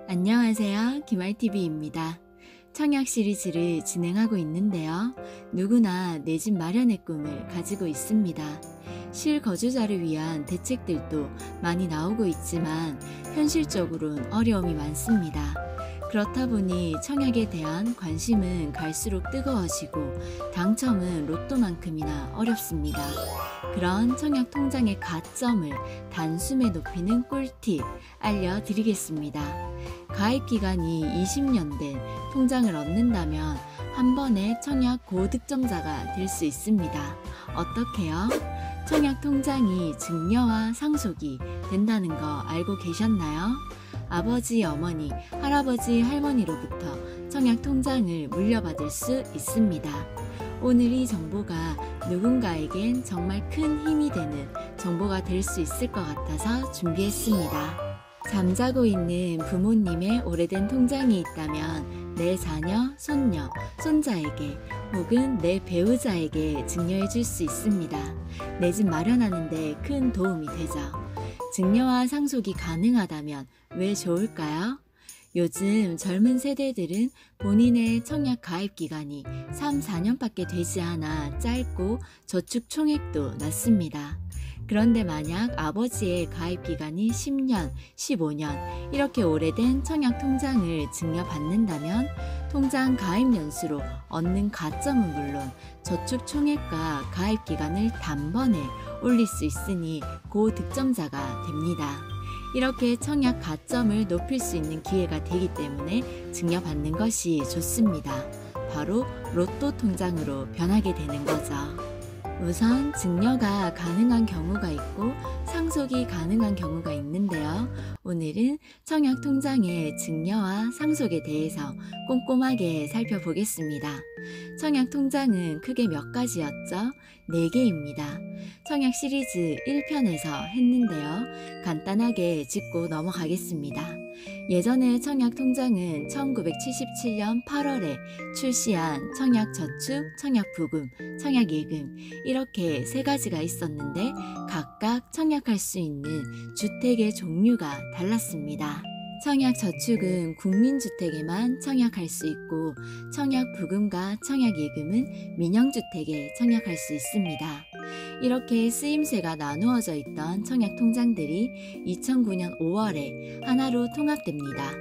안녕하세요. 김알TV입니다. 청약 시리즈를 진행하고 있는데요. 누구나 내 집 마련의 꿈을 가지고 있습니다. 실거주자를 위한 대책들도 많이 나오고 있지만 현실적으로는 어려움이 많습니다. 그렇다 보니 청약에 대한 관심은 갈수록 뜨거워지고 당첨은 로또만큼이나 어렵습니다. 그런 청약 통장의 가점을 단숨에 높이는 꿀팁 알려드리겠습니다. 가입 기간이 20년 된 통장을 얻는다면 한 번에 청약 고득점자가 될 수 있습니다. 어떻게요? 청약 통장이 증여와 상속이 된다는 거 알고 계셨나요? 아버지, 어머니, 할아버지, 할머니로부터 청약 통장을 물려받을 수 있습니다. 오늘 이 정보가 누군가에겐 정말 큰 힘이 되는 정보가 될 수 있을 것 같아서 준비했습니다. 잠자고 있는 부모님의 오래된 통장이 있다면 내 자녀, 손녀, 손자에게 혹은 내 배우자에게 증여해 줄 수 있습니다. 내 집 마련하는 데 큰 도움이 되죠. 증여와 상속이 가능하다면 왜 좋을까요? 요즘 젊은 세대들은 본인의 청약 가입 기간이 3, 4년밖에 되지 않아 짧고 저축 총액도 낮습니다. 그런데 만약 아버지의 가입 기간이 10년, 15년 이렇게 오래된 청약 통장을 증여받는다면 통장 가입 연수로 얻는 가점은 물론 저축 총액과 가입 기간을 단번에 올릴 수 있으니 고득점자가 됩니다. 이렇게 청약 가점을 높일 수 있는 기회가 되기 때문에 증여받는 것이 좋습니다. 바로 로또 통장으로 변하게 되는 거죠. 우선 증여가 가능한 경우가 있고 상속이 가능한 경우가 있는데요. 오늘은 청약 통장의 증여와 상속에 대해서 꼼꼼하게 살펴보겠습니다. 청약 통장은 크게 몇 가지였죠? 4개입니다. 청약 시리즈 1편에서 했는데요. 간단하게 짚고 넘어가겠습니다. 예전에 청약 통장은 1977년 8월에 출시한 청약저축, 청약부금, 청약예금 이렇게 3가지가 있었는데 각각 청약할 수 있는 주택의 종류가 달랐습니다. 청약저축은 국민주택에만 청약할 수 있고 청약부금과 청약예금은 민영주택에 청약할 수 있습니다. 이렇게 쓰임새가 나누어져 있던 청약통장들이 2009년 5월에 하나로 통합됩니다.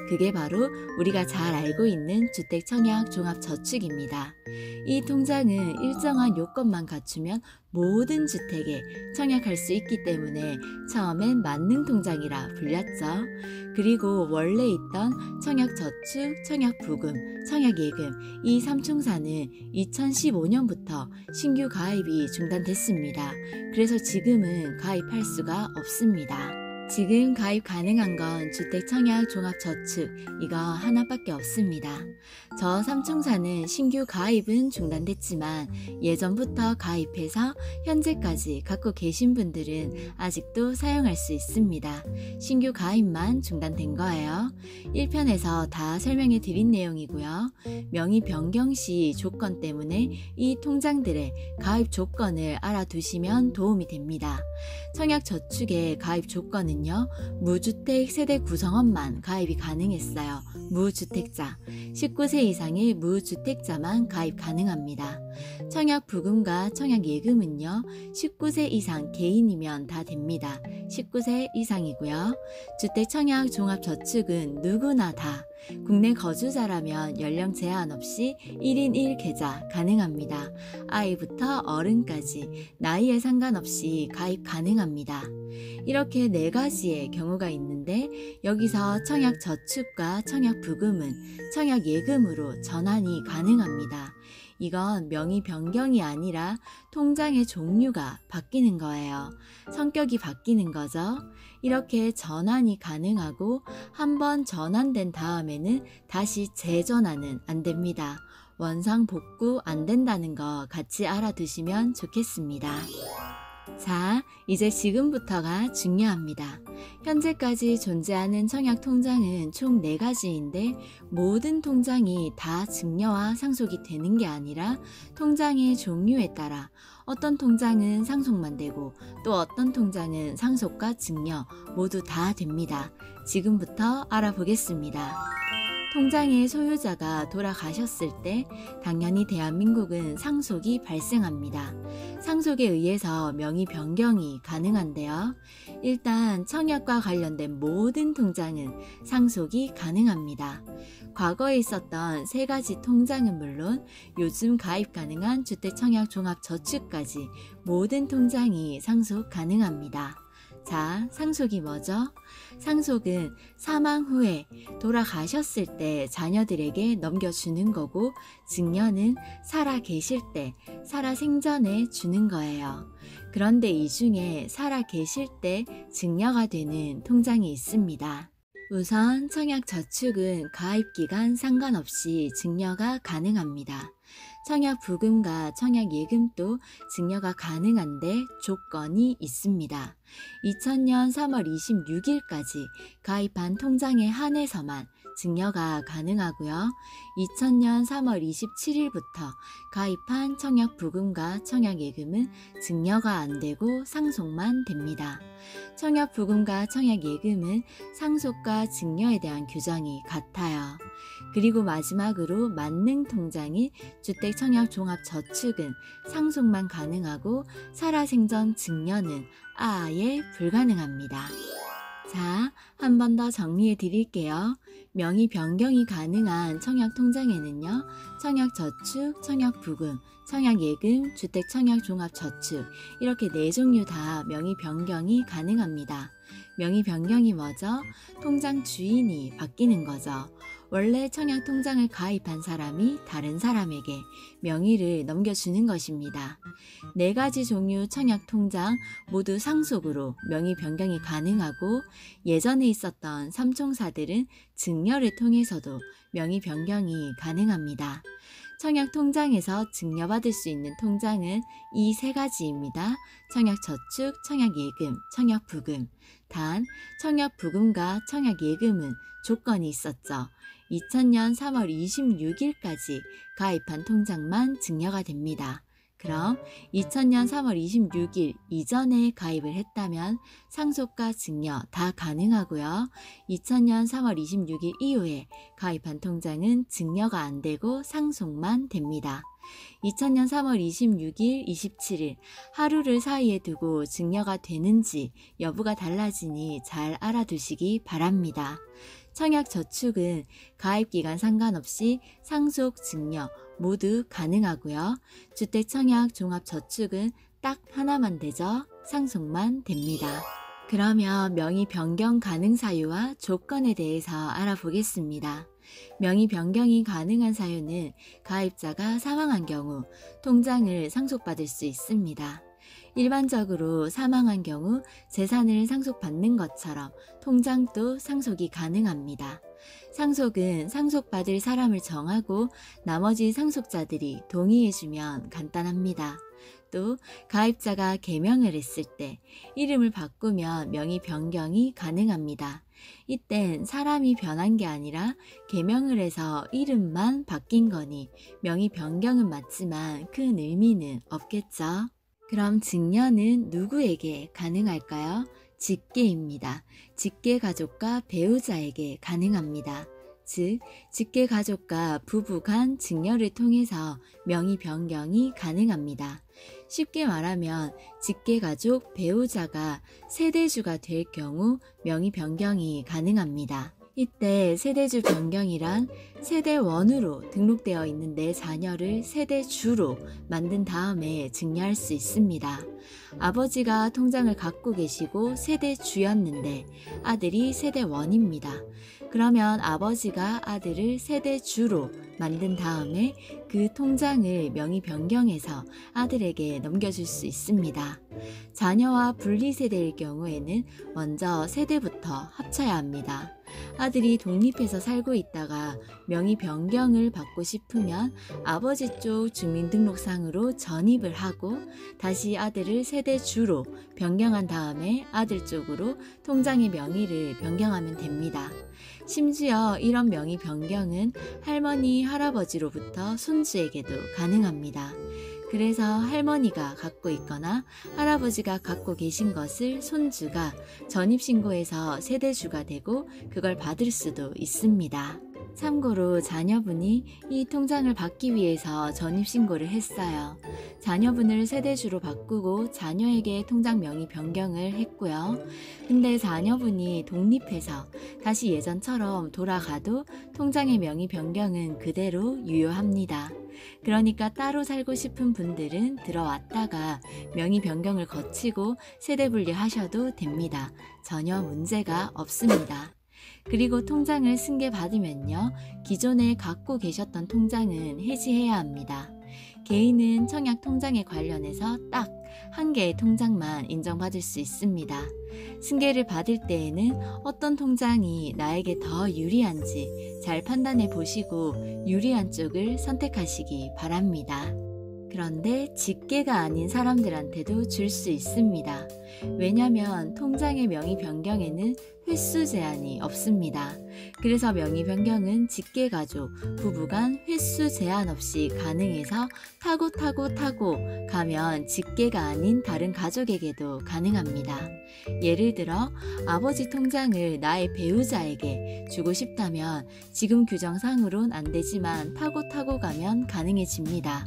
그게 바로 우리가 잘 알고 있는 주택청약종합저축입니다. 이 통장은 일정한 요건만 갖추면 모든 주택에 청약할 수 있기 때문에 처음엔 만능통장이라 불렸죠. 그리고 원래 있던 청약저축, 청약부금, 청약예금 이 3총사는 2015년부터 신규 가입이 중단됐습니다. 그래서 지금은 가입할 수가 없습니다. 지금 가입 가능한 건 주택청약종합저축 이거 하나밖에 없습니다. 저 3총사는 신규 가입은 중단됐지만 예전부터 가입해서 현재까지 갖고 계신 분들은 아직도 사용할 수 있습니다. 신규 가입만 중단된 거예요. 1편에서 다 설명해 드린 내용이고요. 명의 변경 시 조건 때문에 이 통장들의 가입 조건을 알아두시면 도움이 됩니다. 청약저축의 가입 조건은 무주택 세대 구성원만 가입이 가능했어요. 무주택자, 19세 이상의 무주택자만 가입 가능합니다. 청약부금과 청약예금은요 19세 이상 개인이면 다 됩니다. 19세 이상이고요. 주택청약종합저축은 누구나 다 국내 거주자라면 연령 제한 없이 1인 1계좌 가능합니다. 아이부터 어른까지 나이에 상관없이 가입 가능합니다. 이렇게 4가지의 경우가 있는데 여기서 청약저축과 청약부금은 청약예금으로 전환이 가능합니다. 이건 명의 변경이 아니라 통장의 종류가 바뀌는 거예요. 성격이 바뀌는 거죠. 이렇게 전환이 가능하고 한번 전환된 다음에는 다시 재전환은 안 됩니다. 원상 복구 안 된다는 거 같이 알아두시면 좋겠습니다. 자, 이제 지금부터가 중요합니다. 현재까지 존재하는 청약 통장은 총 4가지인데 모든 통장이 다 증여와 상속이 되는 게 아니라 통장의 종류에 따라 어떤 통장은 상속만 되고 또 어떤 통장은 상속과 증여 모두 다 됩니다. 지금부터 알아보겠습니다. 통장의 소유자가 돌아가셨을 때 당연히 대한민국은 상속이 발생합니다. 상속에 의해서 명의 변경이 가능한데요. 일단 청약과 관련된 모든 통장은 상속이 가능합니다. 과거에 있었던 3가지 통장은 물론 요즘 가입 가능한 주택청약종합저축까지 모든 통장이 상속 가능합니다. 자, 상속이 뭐죠? 상속은 사망 후에 돌아가셨을 때 자녀들에게 넘겨주는 거고, 증여는 살아 계실 때, 살아 생전에 주는 거예요. 그런데 이 중에 살아 계실 때 증여가 되는 통장이 있습니다. 우선 청약저축은 가입기간 상관없이 증여가 가능합니다. 청약부금과 청약예금도 증여가 가능한데 조건이 있습니다. 2000년 3월 26일까지 가입한 통장에 한해서만 증여가 가능하고요. 2000년 3월 27일부터 가입한 청약부금과 청약예금은 증여가 안 되고 상속만 됩니다. 청약부금과 청약예금은 상속과 증여에 대한 규정이 같아요. 그리고 마지막으로 만능통장인 주택청약종합저축은 상속만 가능하고 살아생전 증여는 아예 불가능합니다. 자, 한 번 더 정리해 드릴게요. 명의 변경이 가능한 청약통장에는요, 청약저축, 청약부금, 청약예금, 주택청약종합저축 이렇게 4종류 다 명의 변경이 가능합니다. 명의 변경이 뭐죠? 통장 주인이 바뀌는 거죠. 원래 청약통장을 가입한 사람이 다른 사람에게 명의를 넘겨주는 것입니다. 4가지 종류 청약통장 모두 상속으로 명의 변경이 가능하고, 예전에 있었던 삼총사들은 증여를 통해서도 명의 변경이 가능합니다. 청약통장에서 증여받을 수 있는 통장은 이 3가지입니다. 청약저축, 청약예금, 청약부금. 단, 청약부금과 청약예금은 조건이 있었죠. 2000년 3월 26일까지 가입한 통장만 증여가 됩니다. 그럼 2000년 3월 26일 이전에 가입을 했다면 상속과 증여 다 가능하고요. 2000년 3월 26일 이후에 가입한 통장은 증여가 안 되고 상속만 됩니다. 2000년 3월 26일, 27일 하루를 사이에 두고 증여가 되는지 여부가 달라지니 잘 알아두시기 바랍니다. 청약저축은 가입기간 상관없이 상속, 증여 모두 가능하고요. 주택청약종합저축은 딱 하나만 되죠. 상속만 됩니다. 그러면 명의 변경 가능 사유와 조건에 대해서 알아보겠습니다. 명의 변경이 가능한 사유는 가입자가 사망한 경우 통장을 상속받을 수 있습니다. 일반적으로 사망한 경우 재산을 상속받는 것처럼 통장도 상속이 가능합니다. 상속은 상속받을 사람을 정하고 나머지 상속자들이 동의해주면 간단합니다. 또 가입자가 개명을 했을 때 이름을 바꾸면 명의 변경이 가능합니다. 이땐 사람이 변한 게 아니라 개명을 해서 이름만 바뀐 거니 명의 변경은 맞지만 큰 의미는 없겠죠. 그럼 증여는 누구에게 가능할까요? 직계입니다. 직계가족과 배우자에게 가능합니다. 즉, 직계가족과 부부 간 증여를 통해서 명의 변경이 가능합니다. 쉽게 말하면 직계가족 배우자가 세대주가 될 경우 명의 변경이 가능합니다. 이때 세대주 변경이란 세대원으로 등록되어 있는 내 자녀를 세대주로 만든 다음에 증여할 수 있습니다. 아버지가 통장을 갖고 계시고 세대주였는데 아들이 세대원입니다. 그러면 아버지가 아들을 세대주로 만든 다음에 그 통장을 명의 변경해서 아들에게 넘겨줄 수 있습니다. 자녀와 분리세대일 경우에는 먼저 세대부터 합쳐야 합니다. 아들이 독립해서 살고 있다가 명의 변경을 받고 싶으면 아버지 쪽 주민등록상으로 전입을 하고 다시 아들을 세대주로 변경한 다음에 아들 쪽으로 통장의 명의를 변경하면 됩니다. 심지어 이런 명의 변경은 할머니, 할아버지로부터 손주에게도 가능합니다. 그래서 할머니가 갖고 있거나 할아버지가 갖고 계신 것을 손주가 전입신고해서 세대주가 되고 그걸 받을 수도 있습니다. 참고로 자녀분이 이 통장을 받기 위해서 전입신고를 했어요. 자녀분을 세대주로 바꾸고 자녀에게 통장 명의 변경을 했고요. 근데 자녀분이 독립해서 다시 예전처럼 돌아가도 통장의 명의 변경은 그대로 유효합니다. 그러니까 따로 살고 싶은 분들은 들어왔다가 명의 변경을 거치고 세대 분리하셔도 됩니다. 전혀 문제가 없습니다. 그리고 통장을 승계받으면요, 기존에 갖고 계셨던 통장은 해지해야 합니다. 개인은 청약 통장에 관련해서 딱 한 개의 통장만 인정받을 수 있습니다. 승계를 받을 때에는 어떤 통장이 나에게 더 유리한지 잘 판단해 보시고 유리한 쪽을 선택하시기 바랍니다. 그런데 직계가 아닌 사람들한테도 줄 수 있습니다. 왜냐하면 통장의 명의 변경에는 횟수 제한이 없습니다. 그래서 명의 변경은 직계가족, 부부간 횟수 제한 없이 가능해서 타고 가면 직계가 아닌 다른 가족에게도 가능합니다. 예를 들어 아버지 통장을 나의 배우자에게 주고 싶다면 지금 규정상으론 안 되지만 타고 가면 가능해집니다.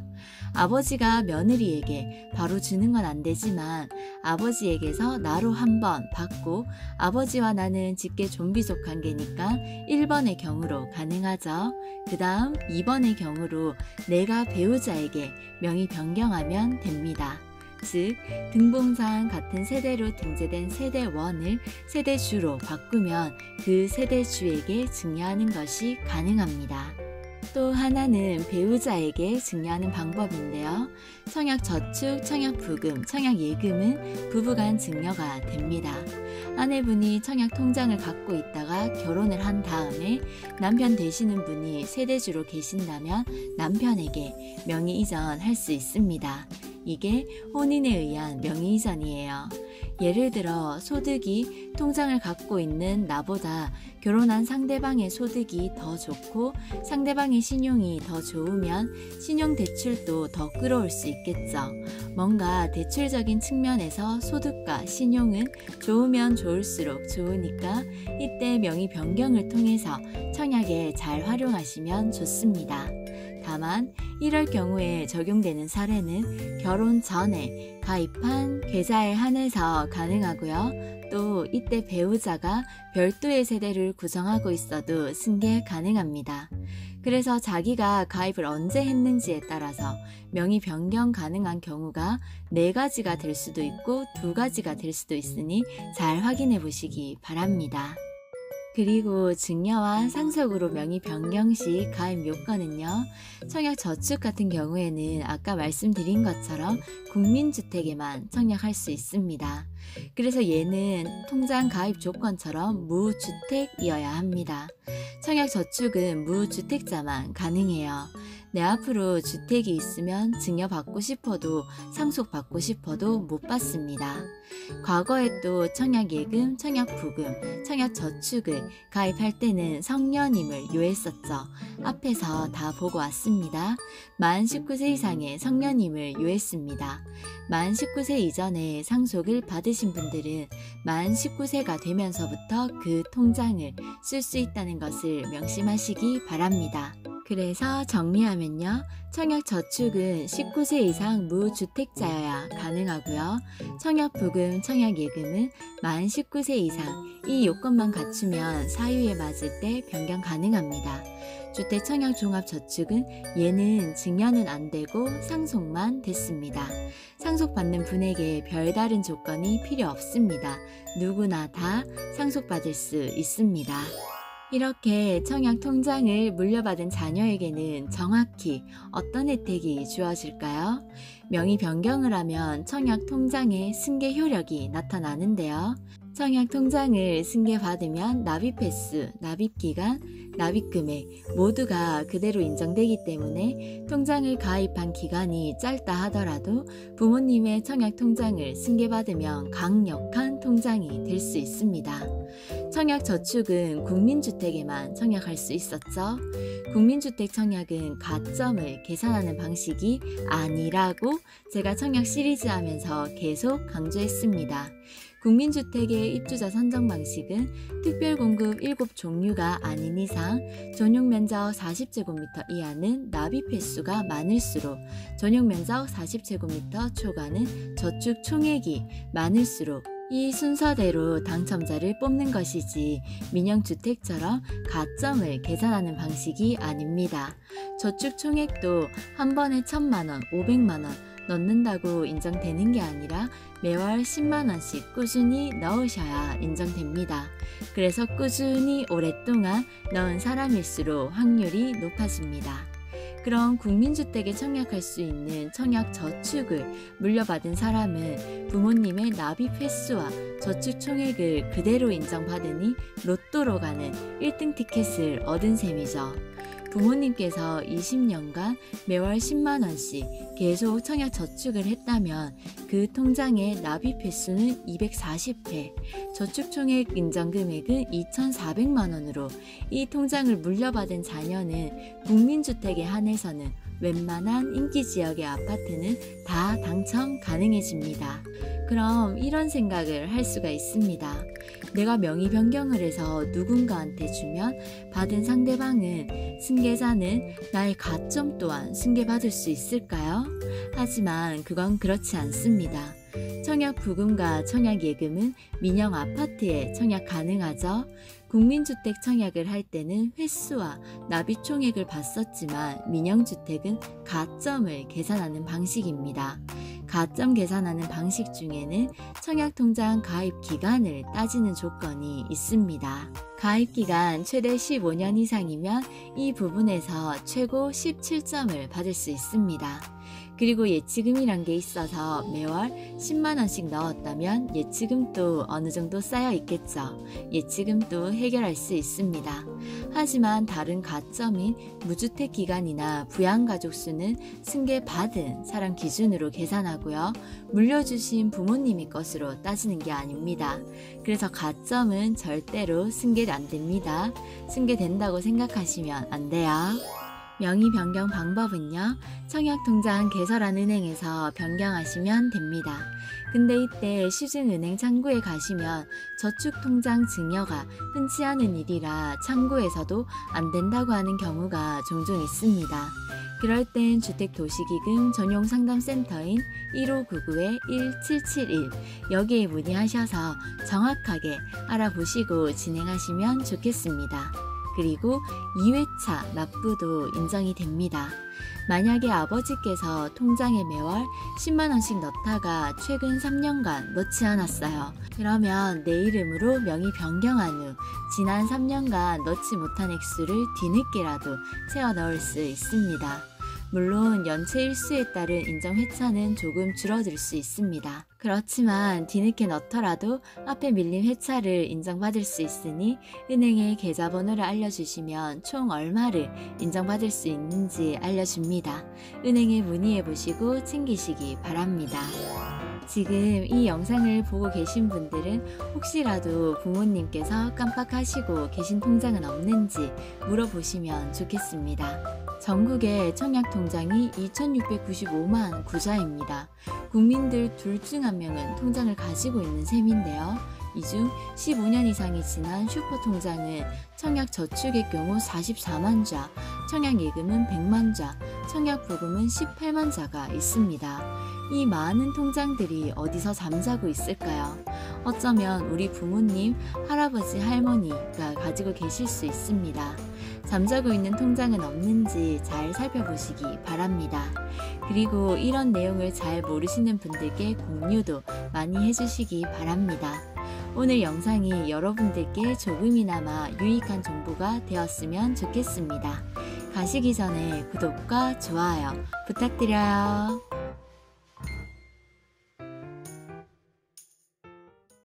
아버지가 며느리에게 바로 주는 건 안 되지만 아버지에게서 나로 한번 받고 아버지와 나는 직계 좀비족 관계니까 1번의 경우로 가능하죠. 그 다음 2번의 경우로 내가 배우자에게 명의 변경하면 됩니다. 즉 등본상 같은 세대로 등재된 세대원을 세대주로 바꾸면 그 세대주에게 증여하는 것이 가능합니다. 또 하나는 배우자에게 증여하는 방법인데요. 청약저축, 청약부금, 청약예금은 부부간 증여가 됩니다. 아내분이 청약통장을 갖고 있다가 결혼을 한 다음에 남편 되시는 분이 세대주로 계신다면 남편에게 명의 이전할 수 있습니다. 이게 혼인에 의한 명의 이전이에요. 예를 들어 소득이 통장을 갖고 있는 나보다 결혼한 상대방의 소득이 더 좋고 상대방의 신용이 더 좋으면 신용대출도 더 끌어올 수 있겠죠. 뭔가 대출적인 측면에서 소득과 신용은 좋으면 좋을수록 좋으니까 이때 명의 변경을 통해서 청약에 잘 활용하시면 좋습니다. 다만 이럴 경우에 적용되는 사례는 결혼 전에 가입한 계좌에 한해서 가능하고요. 또 이때 배우자가 별도의 세대를 구성하고 있어도 승계 가능합니다. 그래서 자기가 가입을 언제 했는지에 따라서 명의 변경 가능한 경우가 4가지가 될 수도 있고 2가지가 될 수도 있으니 잘 확인해 보시기 바랍니다. 그리고 증여와 상속으로 명의 변경 시 가입 요건은요. 청약저축 같은 경우에는 아까 말씀드린 것처럼 국민주택에만 청약할 수 있습니다. 그래서 얘는 통장 가입 조건처럼 무주택이어야 합니다. 청약저축은 무주택자만 가능해요. 내 앞으로 주택이 있으면 증여받고 싶어도 상속받고 싶어도 못 받습니다. 과거에 또 청약예금, 청약부금, 청약저축을 가입할 때는 성년임을 요했었죠. 앞에서 다 보고 왔습니다. 만 19세 이상의 성년임을 요했습니다. 만 19세 이전에 상속을 받으신 분들은 만 19세가 되면서부터 그 통장을 쓸 수 있다는 것을 명심하시기 바랍니다. 그래서 정리하면요. 청약저축은 19세 이상 무주택자여야 가능하고요. 청약부금, 청약예금은 만 19세 이상 이 요건만 갖추면 사유에 맞을 때 변경 가능합니다. 주택청약종합저축은 얘는 증여는 안 되고 상속만 됐습니다. 상속받는 분에게 별다른 조건이 필요 없습니다. 누구나 다 상속받을 수 있습니다. 이렇게 청약통장을 물려받은 자녀에게는 정확히 어떤 혜택이 주어질까요? 명의 변경을 하면 청약통장의 승계 효력이 나타나는데요. 청약 통장을 승계받으면 납입 횟수, 납입 기간, 납입 금액 모두가 그대로 인정되기 때문에 통장을 가입한 기간이 짧다 하더라도 부모님의 청약 통장을 승계받으면 강력한 통장이 될 수 있습니다. 청약 저축은 국민주택에만 청약할 수 있었죠. 국민주택 청약은 가점을 계산하는 방식이 아니라고 제가 청약 시리즈 하면서 계속 강조했습니다. 국민주택의 입주자 선정 방식은 특별공급 7종류가 아닌 이상 전용면적 40제곱미터 이하는 납입 횟수가 많을수록 전용면적 40제곱미터 초과는 저축 총액이 많을수록 이 순서대로 당첨자를 뽑는 것이지 민영주택처럼 가점을 계산하는 방식이 아닙니다. 저축 총액도 한 번에 1,000만원, 500만원 넣는다고 인정되는 게 아니라 매월 10만원씩 꾸준히 넣으셔야 인정됩니다. 그래서 꾸준히 오랫동안 넣은 사람일수록 확률이 높아집니다. 그럼 국민주택에 청약할 수 있는 청약 저축을 물려받은 사람은 부모님의 납입 횟수와 저축 총액을 그대로 인정받으니 로또로 가는 1등 티켓을 얻은 셈이죠. 부모님께서 20년간 매월 10만원씩 계속 청약 저축을 했다면 그 통장의 납입 횟수는 240회, 저축총액 인정금액은 2,400만원으로 이 통장을 물려받은 자녀는 국민주택에 한해서는 웬만한 인기지역의 아파트는 다 당첨 가능해집니다. 그럼 이런 생각을 할 수가 있습니다. 내가 명의 변경을 해서 누군가한테 주면 받은 상대방은 승계자는 나의 가점 또한 승계받을 수 있을까요? 하지만 그건 그렇지 않습니다. 청약부금과 청약예금은 민영 아파트에 청약 가능하죠. 국민주택 청약을 할 때는 횟수와 납입 총액을 봤었지만 민영주택은 가점을 계산하는 방식입니다. 가점 계산하는 방식 중에는 청약통장 가입 기간을 따지는 조건이 있습니다. 가입 기간 최대 15년 이상이면 이 부분에서 최고 17점을 받을 수 있습니다. 그리고 예치금이란 게 있어서 매월 10만원씩 넣었다면 예치금도 어느 정도 쌓여 있겠죠. 예치금도 해결할 수 있습니다. 하지만 다른 가점인 무주택 기간이나 부양가족 수는 승계받은 사람 기준으로 계산하고요. 물려주신 부모님이 것으로 따지는 게 아닙니다. 그래서 가점은 절대로 승계 안 됩니다. 승계된다고 생각하시면 안 돼요. 명의 변경 방법은요. 청약통장 개설한 은행에서 변경하시면 됩니다. 근데 이때 시중은행 창구에 가시면 저축통장 증여가 흔치 않은 일이라 창구에서도 안 된다고 하는 경우가 종종 있습니다. 그럴 땐 주택도시기금 전용상담센터인 1599-1771 여기에 문의하셔서 정확하게 알아보시고 진행하시면 좋겠습니다. 그리고 2회차 납부도 인정이 됩니다. 만약에 아버지께서 통장에 매월 10만원씩 넣다가 최근 3년간 넣지 않았어요. 그러면 내 이름으로 명의 변경한 후 지난 3년간 넣지 못한 액수를 뒤늦게라도 채워 넣을 수 있습니다. 물론 연체 일수에 따른 인정 회차는 조금 줄어들 수 있습니다. 그렇지만 뒤늦게 넣더라도 앞에 밀린 회차를 인정받을 수 있으니 은행에 계좌번호를 알려주시면 총 얼마를 인정받을 수 있는지 알려줍니다. 은행에 문의해보시고 챙기시기 바랍니다. 지금 이 영상을 보고 계신 분들은 혹시라도 부모님께서 깜빡하시고 계신 통장은 없는지 물어보시면 좋겠습니다. 전국에 청약통장이 2,695만 구자입니다. 국민들 둘 중 한 명은 통장을 가지고 있는 셈인데요. 이 중 15년 이상이 지난 슈퍼통장은 청약저축의 경우 44만 자, 청약예금은 100만 자, 청약부금은 18만 자가 있습니다. 이 많은 통장들이 어디서 잠자고 있을까요? 어쩌면 우리 부모님, 할아버지, 할머니가 가지고 계실 수 있습니다. 잠자고 있는 통장은 없는지 잘 살펴보시기 바랍니다. 그리고 이런 내용을 잘 모르시는 분들께 공유도 많이 해주시기 바랍니다. 오늘 영상이 여러분들께 조금이나마 유익한 정보가 되었으면 좋겠습니다. 가시기 전에 구독과 좋아요 부탁드려요.